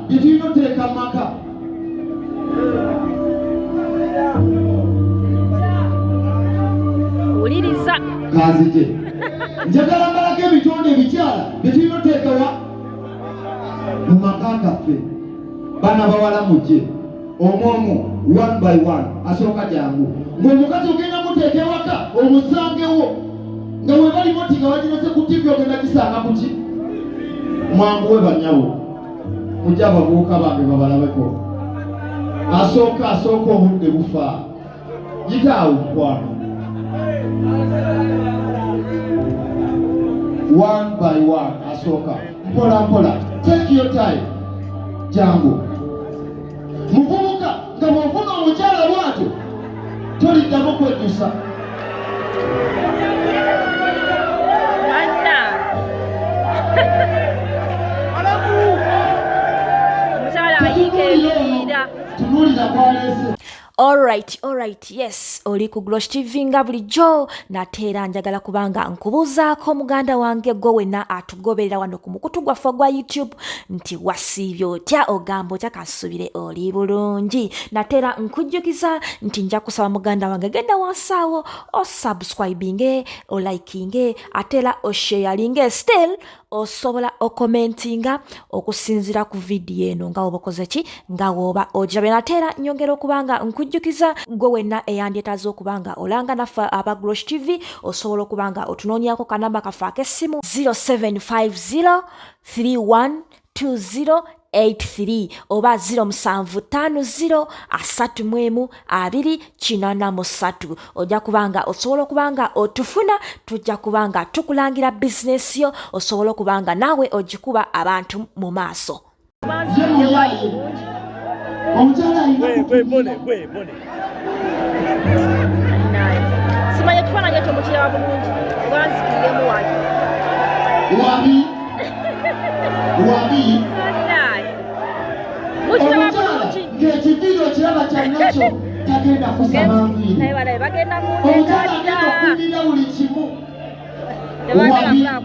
bye tulina oteeka maka. Uliriza Kazije njagala mbalako ebitonde ebikyala bye tulina oteeka wa mu maka gaffe. Baana bawala mujje omwomu one by one. Asooka jangu ng'omukazi ogenda muteeka ewaka omusangewo nga we bali moti nga waginose ku TV ogenda gisanga kuki mwanguwe banyawo mujja abavubuka bange babalabeko. Asooka obudde bufa yitaawo mukwano. One by one. Asooka mpola take your time jangu. Muvubuka nga bw'ofuna omukyala bw'atyo toliddamu kwejjusa. Tunulira kwaleese. Alright, yes, oli ku Glosh TV nga bulijjo nateera njagala kubanga nkubuuzaako muganda wange gwe wenna atugoberera wano ku mukutu gwaffe gwa YouTube nti wasiibye otya ogamba otya kasubire oli bulungi. Nateera nkujjukiza nti nja kusaba muganda wange genda wansaawo osubscribinge olikinge ateera osharinge still osobola okomentinga okusinzira ku vidiyo eno nga woba okoze ki nga woba ogirabe. Nateera nyongera okubanga nkujjukiza gwe wenna eyandyetaaze okubanga olanga naffe aba Glosh TV osobola okubanga otunoonyako kanamba kaffe ak'essimu 0750312083 oba 0750312083. ojja kubanga osobola okubanga otufuna, tujja kubanga tukulangira bizinesi yo, osobola okubanga naawe ogikuba abantu mu maaso. Simanya kifaananyi ekyo mukiraba bulungi wanzikiremu wabi mukiraba bulungi ng'ekiviiro kiraba kyannakyo tagenda kusaba nviiri. bagenda omukyala agenda okumirira buli kimu.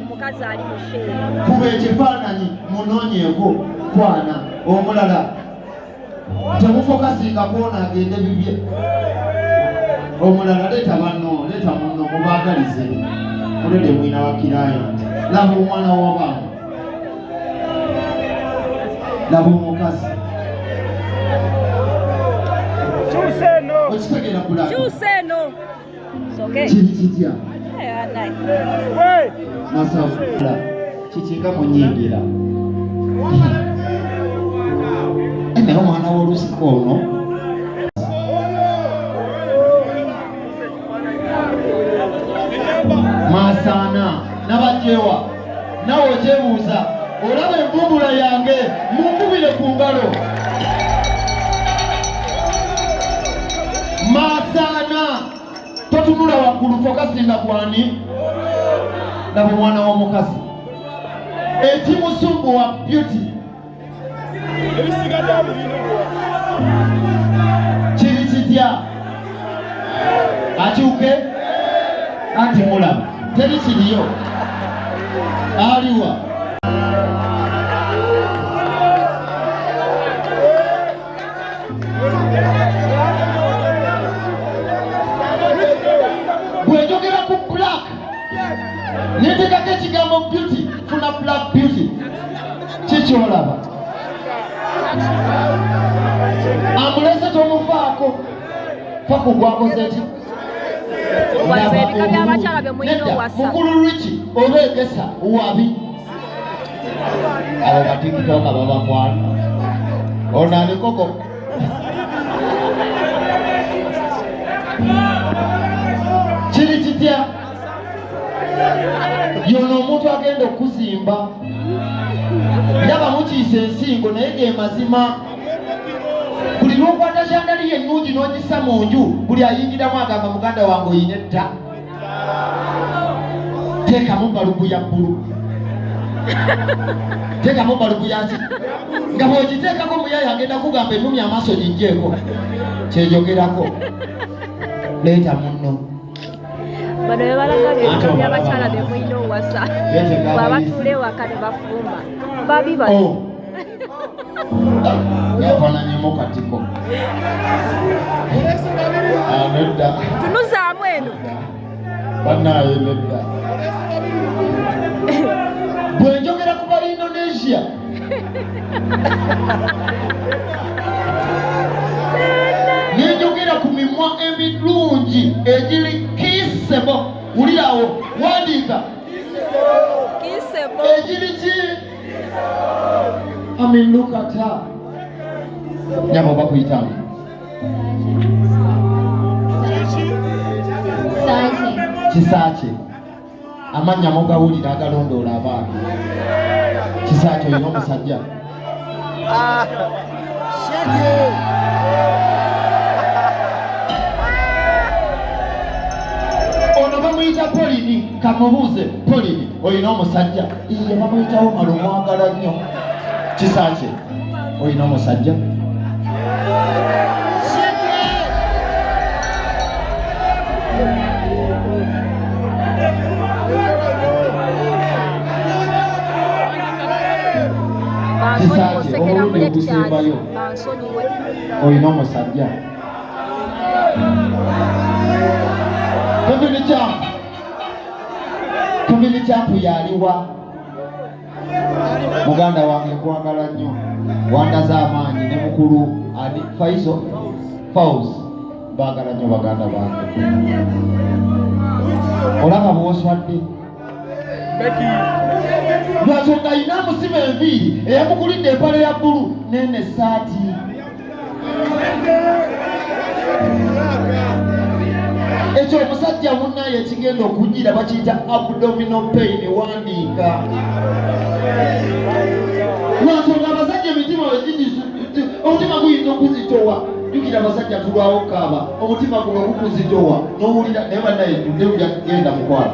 mukazi ali musheeri kuba ekifaananyi munoonyeeko kwana omulala temufokasinga kwona agende bibye. Omulala leeta munno mubaagalize mulede mwina wa kirayonti. Laba omwana w'abaana, laba omukazi okitegeera kulaga kiri kitya masavula kikinga munyingira naye omwana w'olusika ono Masana nabajewa nawe okyebuuza olaba envumbula yange munkubire ku ngalo. Masana totunula waggulu fokasinga kwani laba omwana w'omukazi ekimusumbuwa beauty kiri kitya akyuke anti mulaba teri kiriyo aliwa. Bw'enjogera ku black neteekako ekigambo beauty funa black beauty kikyolaba amulese tomufaako fakugwakoze ki mukulu lwiki obeegesa wabi abo batikitoka babakwana onanikoko kiri kitya yono omuntu agenda okuzimba ndaba mukiisa ensingo naye ge mazima. Buli lwokwata shandali ennungi n'ogissa mu nju buli ayingiramu agamba muganda wange oyina etta teekamu balubu ya bbulu teekamu balubu yaki nga bw'ogiteekako muyaya agenda kugamba ennumi amaaso gijjeeko kyejogerako leeta munno. bano bebalaga ebintu by'abakyala bye mulina owasa bw'abatuula ewaka ne bafumba babi bano yafananyemo katiko nedda tunuzaamu eno bannaye nedda bwe njogera ku bali Indonesia nenjogera ku mimwa emirungi egiri kisebo ulirawo wandiika kisebo egiri ki look at her nyama bakuyitamu Kisaakye amannya mugawulira agalondoola abaana Kisaakye olina omusajja ono bamuyita Polini kamubuuze Polini olina omusajja iye bamuyitawo mala omwagala nnyo Kisaakye olina omusajja Kisaakye obulungi obusembayo olina omusajja Tomini Kyampu yaliwa muganda wange nkwagala nnyo wandaza amaanyi ne mukulu ani Faizo Fauz baagala nnyo baganda bange olaba bw'oswadde lwasonga ayina amusima enviiri eyamukulidde empale ya bbulu nene essaati ekyo omusajja munnaye ekigenda okugira bakiyita abdominal pain wandiika lwansonga abasajja emitima omutima guyinza okuzitowa jukira abasajja tulwawo kaaba omutima guno gukuzitowa n'owulira naye bannaye tudde ujja kugenda mukwala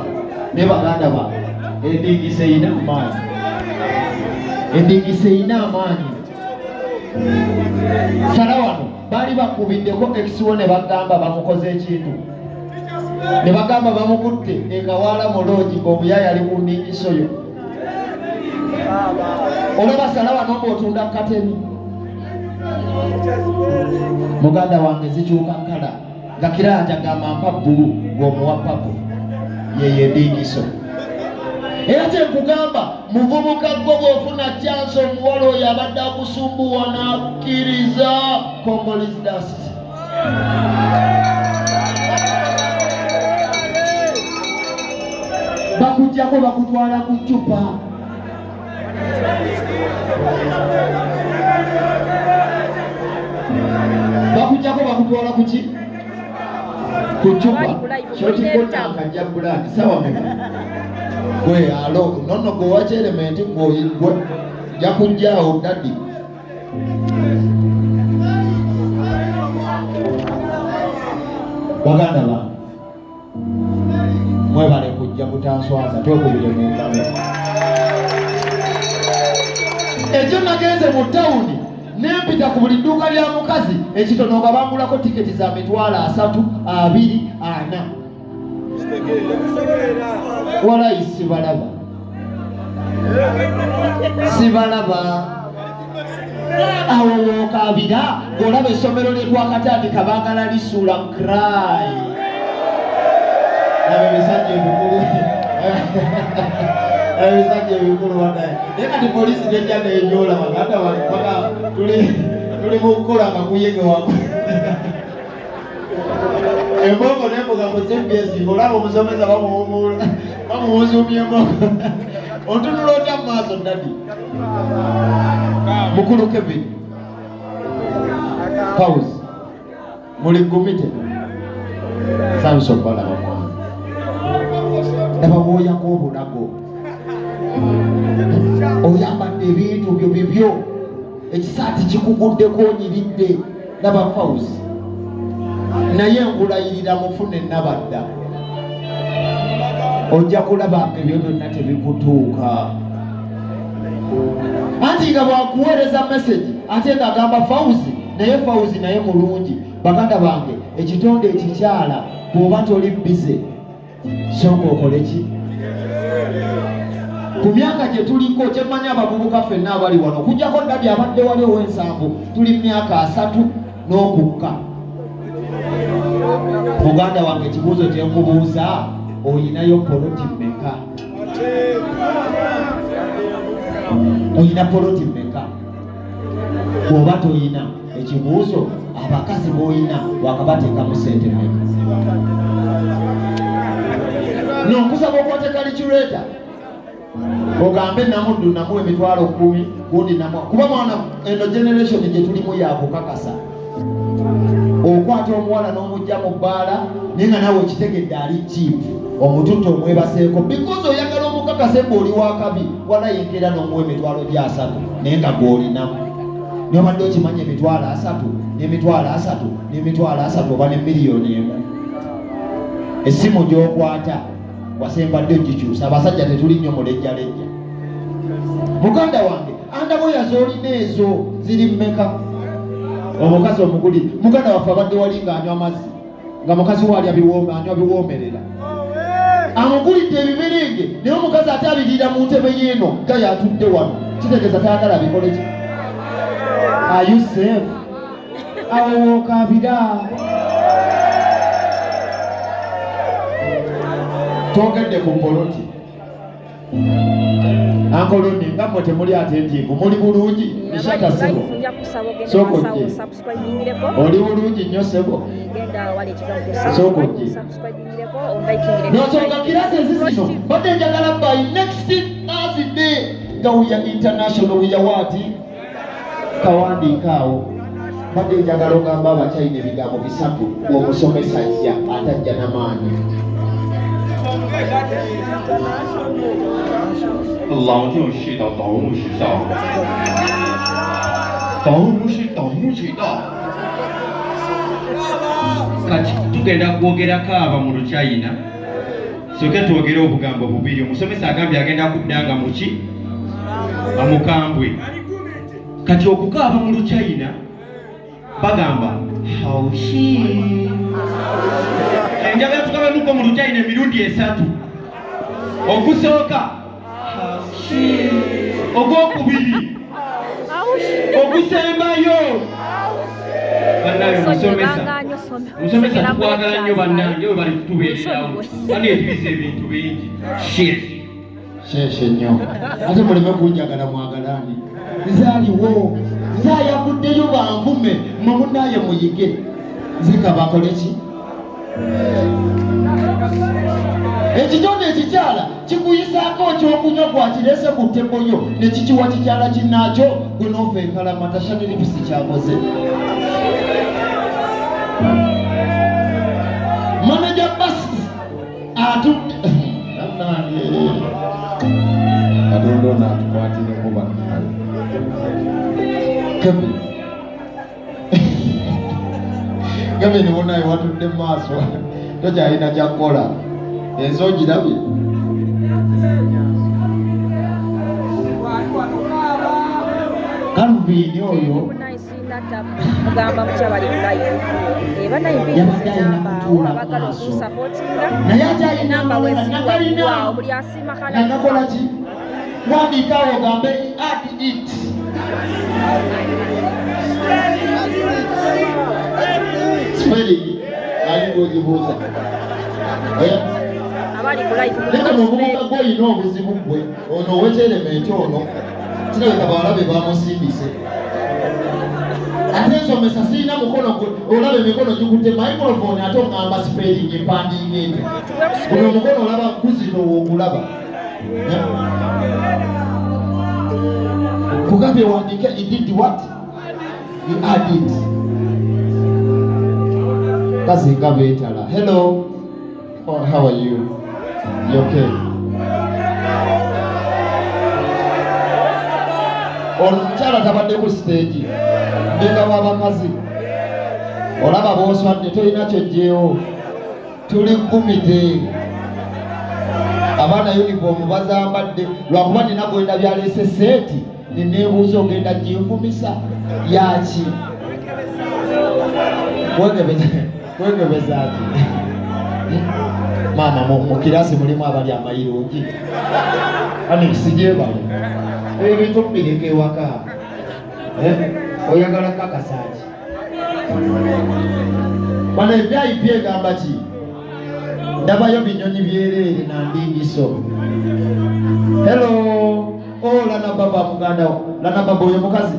naye baganda ba endingisa eyina amaanyi sala wano baali bakubiddeko ekisiwo ne bagamba bamukoze ekintu ne bagamba bamukutte ekawaala muloogi omuyaya ali ku ndingiso yo olaba sala wano ng'otunda kateni muganda wange zikyuka nkala nga kiranja gamba mpa bbulu ng'omuwa papo yeye ndingiso era kyenkugamba muvubuka gwo bw'ofuna chansi omuwala oyo abadde akusumbuwa n'akkiriza Congolese bakujjako bakutwala ku ccupa bakujjako bakutwala ku ki ku ccupa kyokikonna akajja bulandi sawa meka gwe alo nono gwe wacha elementi gwe jakujjaawo dadi baganda ba mwebale kujja kutanswaza twekubire mu ngalo ekyo nagenze mu tawuni nempita ku buli dduuka lya mukazi ekitono nga bambulako tiketi za mitwalo 3, 2, 4 walayi sibalaba awo wookabira ng'olaba essomero lyetwakatandika baagala lisuula cry nabo ebisajja ebikulu ebisajja ebikulu banaye naye kati poliisi nejja nenyola baganda paka tuli mu kukola nga kuyege waku embongo nembuga ku CBS olaba omusomesa bamuwuzumya embongo ontunula otya mu maaso dadi mukulu Kevin Pause muli gumite Samson balaba mwana eba bwoyako obulago oyambadde ebintu byo bibyo ekisaati kikuguddeko onyiridde naba Pause naye nkulayirira mufune nabadda ojja kulaba ebyo byonna tebikutuuka anti nga bwakuweereza message ate ng'agamba Fauzi naye mulungi baganda bange ekitonde ekikyala bw'oba toli bize soka okole ki ku myaka gye tuliko kyemmanyi abavubuka ffenna abali wano okujjako Dadi abadde wali ow'ensanvu tuli myaka 3 n'okukka. Muganda wange ekibuuzo kye nkubuuza oyinayo poloti mmeka? Oyina poloti mmeka? Bw'oba toyina ekibuuzo abakazi b'oyina wakabateekamu ssente mmeka? Nkusaba okwate kalikyuleeta ogambe namuddu namuwa emitwalo 10 gundi namuwa, kuba mwana eno generation gye tulimu yakukakasa okwata omuwala n'omujja mu bbaala naye nga nawe ekitegedde ali cheap omututto omwebaseeko because oyagala omukakase ng'oli wakabi walayinkira n'omuwa emitwalo gya 3 naye nga gw'olinamu n'obadde okimanya emitwalo 3 n'emitwalo 3 n'emitwalo 3 oba ne miliyoni 1. Essimu gy'okwata wasembadde ogikyusa. Abasajja tetuli nnyo mulejjalejja. Muganda wange andaboya z'olina ezo ziri mmeka? Omukazi omuguli muganda waffe abadde wali ng'anywa amazzi nga mukazi we anywa biwoomerera amugulidde ebiberenge naye omukazi ate abiriira mu ntebe y'eno nga yatudde wano kitegeeza tayagala bikole ki? Are you safe? Awowookabira twogedde ku poloti. Ankoloni nga mmwe temuli atentiivu muli bulungi nishata sebo sokojje oli bulungi nnyo sebo sokojje nosonga kirasi ezizino badde njagala by next Thursday nga wiya international wiya wati kawandiikaawo badde njagala ogamba abakyalina ebigambo 3 omusomesa ajja atajja n'amaanyi. 狼就是到盗墓时上，盗墓是盗墓渠道。Kati tugenda kwogerako aba mu Luchina soke twogere obugambo bubiri. Omusomesa agambye agenda kuddanga muki amukambwe. Kati okukaaba mu Luchina bagamba haushi. Njagala tukabamuko mu Luchina emirundi 3. Okusooka ogwokubiri okusembayo bannange musomesa tukwagala nnyo bannange we bali kutubeererawo ani etubiza ebintu bingi sheshe nnyo ate muleme kunjagala mwagalani nzaaliwo nzayaguddeyo banvume mwe munnaye muyige nzika bakole ki ekitonde ekikyala kikuyisaako ekyokunywa gwakirese ku ttebo yo ne kikiwa kikyala kinnaakyo gwe n'ofeekala matashaniribisi kyakoze. Manager basi atudde Katonda ono atukwatire kuba Gabe niwo naye watudde mu maaso tokyalina kyakkola enzo girabye. Kalubini oyo yabadde alina kutuula maaso naye ate alina nagakola ki wandiikaawo ogambe add it. Spelling ali gwogibuuza leka muvubuka gw'olina obuzibu bwe ono ow'ekyerementi ono kirabika bawalabe bamusindise ate ensomesa sirina mukono gwe olaba emikono gikutte microphone ate oŋŋamba spelling empandiika ente guno omukono olaba guzito w'okulaba kugambye wandiike he did what? He added. Kazinga beetala. Hello. Oh, how are you? You okay? Omukyala tabadde ku stage mbenga w'abakazi olaba bw'oswadde tolina kyojjeewo tuli kumite abaana uniform bazambadde lwakuba nina gwenda byaleese seeti neneebuuza ogenda ginfumisa yaki wegebeza ki Maama mu kirasi mulimu abali amayirungi. Ani sijebale. Ebintu bireke waka. Oyagala kakasaaki. Bano ebyayipi egamba ki? Ndabayo binyonyi byereere na ndingiso. Hello. Oh, Lana Baba muganda. Lana Baba oyo mukazi.